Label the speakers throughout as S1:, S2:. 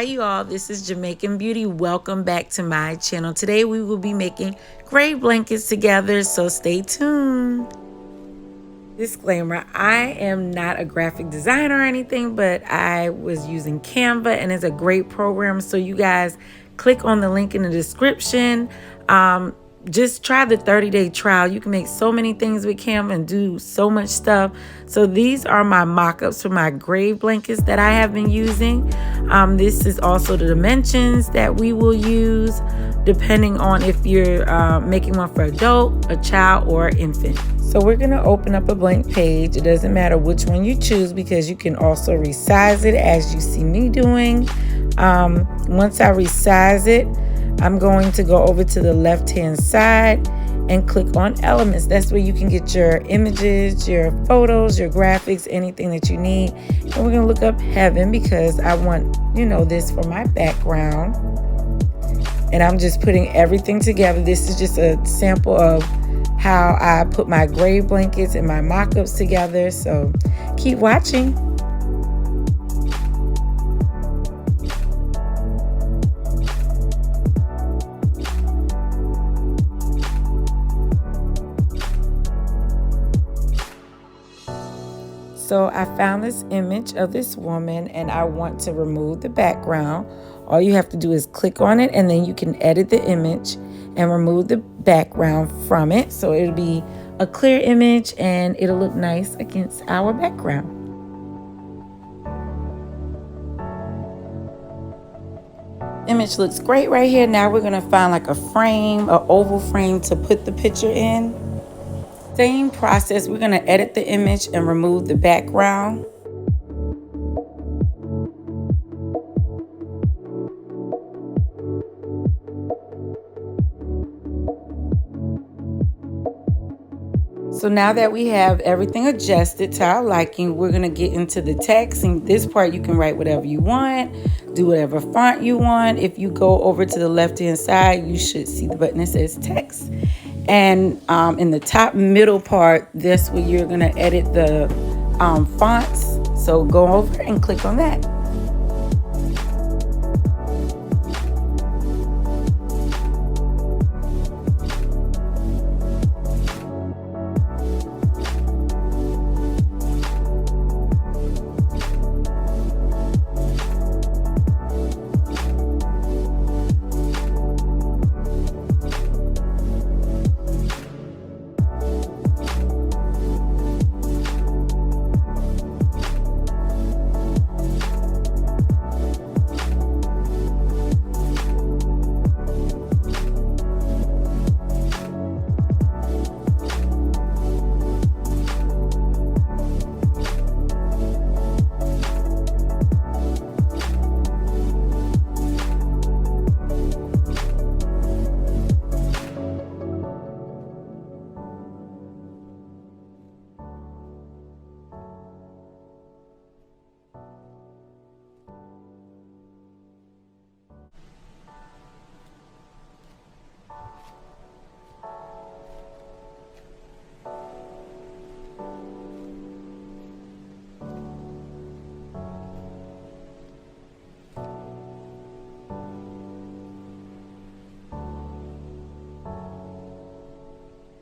S1: Hi you all, this is Jamaican Beauty. Welcome back to my channel. Today we will be making gray blankets together, so stay tuned. Disclaimer, I am not a graphic designer or anything, but I was using Canva and it's a great program. So you guys click on the link in the description. Just try the 30-day trial. You can make so many things with Canva and do so much stuff. So these are my mock-ups for my gray blankets that I have been using. This is also the dimensions that we will use depending on if you're making one for adult, a child, or infant. So we're going to open up a blank page. It doesn't matter which one you choose because you can also resize it as you see me doing. Once I resize it, I'm going to go over to the left-hand side and click on elements. That's where you can get your images, your photos, your graphics, anything that you need. And we're going to look up heaven because I want, this for my background. And I'm just putting everything together. This is just a sample of how I put my gray blankets and my mock-ups together. So keep watching. So I found this image of this woman and I want to remove the background. All you have to do is click on it and then you can edit the image and remove the background from it. So it'll be a clear image and it'll look nice against our background. Image looks great right here. Now we're gonna find like a frame, an oval frame to put the picture in. Same process, we're going to edit the image and remove the background. So now that we have everything adjusted to our liking, we're going to get into the text. And this part you can write whatever you want, do whatever font you want. If you go over to the left-hand side, you should see the button that says text. And in the top middle part, that's where you're going to edit the fonts. So go over and click on that.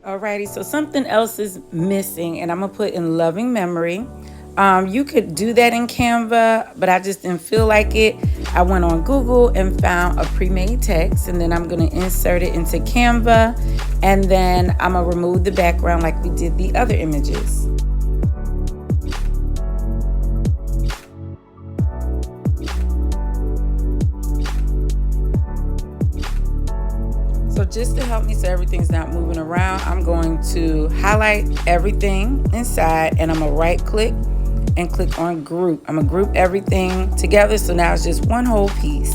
S1: Alrighty, so something else is missing and I'm gonna put in loving memory. You could do that in Canva, but I just didn't feel like it. I went on Google and found a pre-made text and then I'm gonna insert it into Canva and then I'm gonna remove the background like we did the other images. So just to help me so everything's not moving around, I'm going to highlight everything inside and I'm gonna right click and click on group. I'm gonna group everything together so now it's just one whole piece.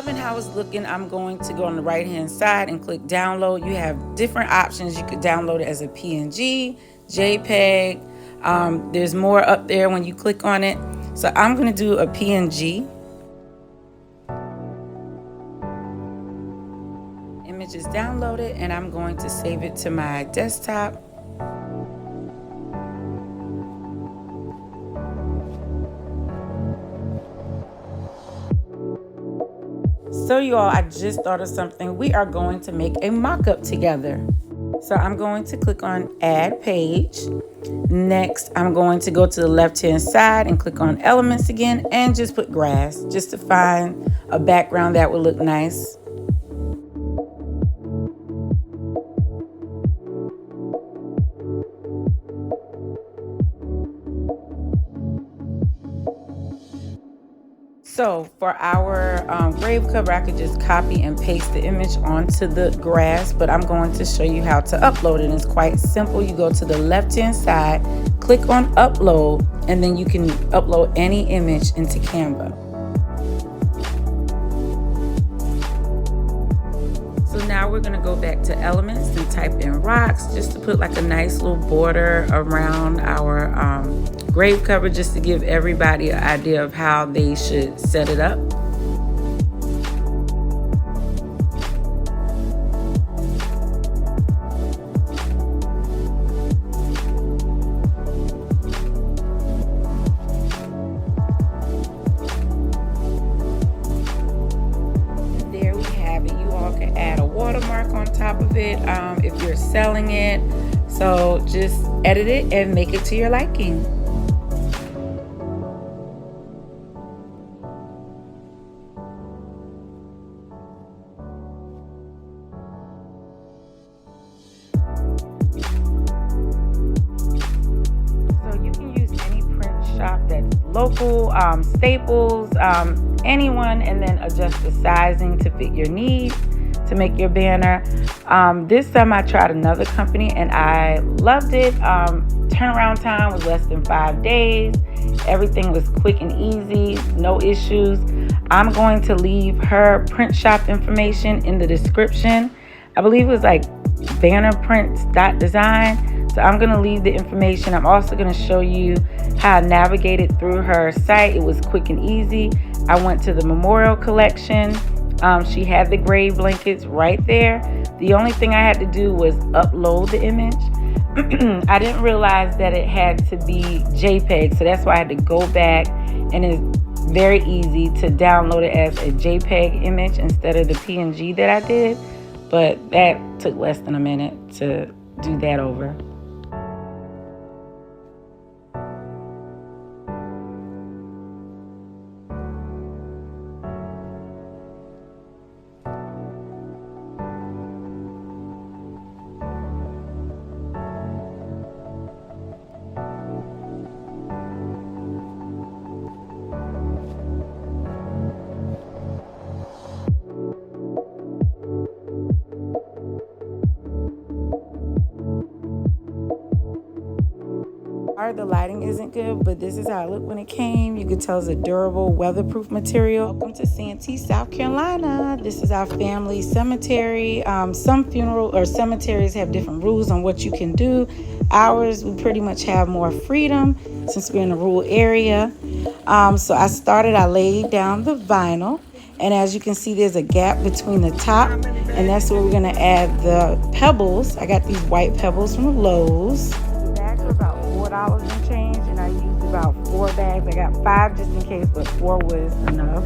S1: loving how it's looking, I'm going to go on the right hand side and click download. You have different options. You could download it as a PNG, JPEG. There's more up there when you click on it. So I'm going to do a PNG. Image is downloaded, and I'm going to save it to my desktop. So you all, I just thought of something. We are going to make a mock-up together. So I'm going to click on add page. Next, I'm going to go to the left-hand side and click on elements again and just put grass, just to find a background that would look nice. So for our grave cover, I could just copy and paste the image onto the grass, but I'm going to show you how to upload it. It's quite simple. You go to the left-hand side, click on upload, and then you can upload any image into Canva. So now we're going to go back to elements and type in rocks, just to put like a nice little border around our grave cover, just to give everybody an idea of how they should set it up. There we have it. You all can add a watermark on top of it if you're selling it. So just edit it and make it to your liking. That's local, Staples, anyone, and then adjust the sizing to fit your needs to make your banner. This time I tried another company and I loved it. Turnaround time was less than 5 days. Everything was quick and easy, no issues. I'm going to leave her print shop information in the description. I believe it was like bannerprints.design. So I'm going to leave the information. I'm also going to show you how I navigated through her site. It was quick and easy. I went to the memorial collection. She had the grave blankets right there. The only thing I had to do was upload the image. I didn't realize that it had to be JPEG. So that's why I had to go back, and it's very easy to download it as a JPEG image instead of the PNG that I did. But that took less than a minute to do that over. The lighting isn't good, but this is how it looked when it came. You can tell it's a durable, weatherproof material. Welcome to Santee, South Carolina. This is our family cemetery. Some funeral or cemeteries have different rules on what you can do. Ours, we pretty much have more freedom since we're in a rural area. So I laid down the vinyl, and as you can see, there's a gap between the top, and that's where we're gonna add the pebbles. I got these white pebbles from Lowe's. About $4 and change, and I used about 4 bags. I got 5 just in case, but 4 was enough.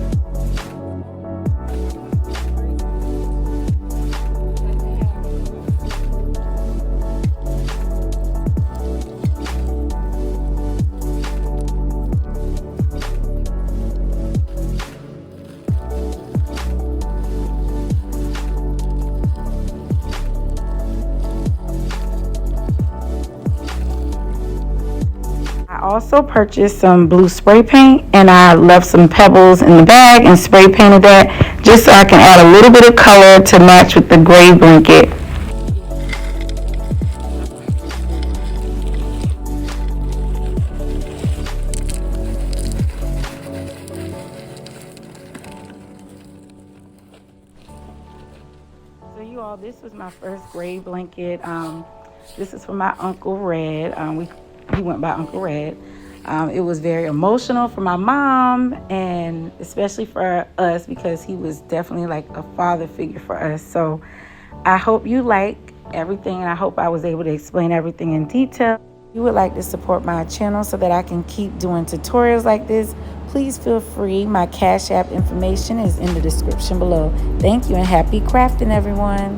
S1: I also purchased some blue spray paint, and I left some pebbles in the bag and spray painted that just so I can add a little bit of color to match with the gray blanket. was my first gray blanket. This is for my Uncle Red. He went by Uncle Red. It was very emotional for my mom and especially for us because he was definitely like a father figure for us. So I hope you like everything, and I hope I was able to explain everything in detail. If you would like to support my channel so that I can keep doing tutorials like this, please feel free. My Cash App information is in the description below. Thank you and happy crafting, everyone.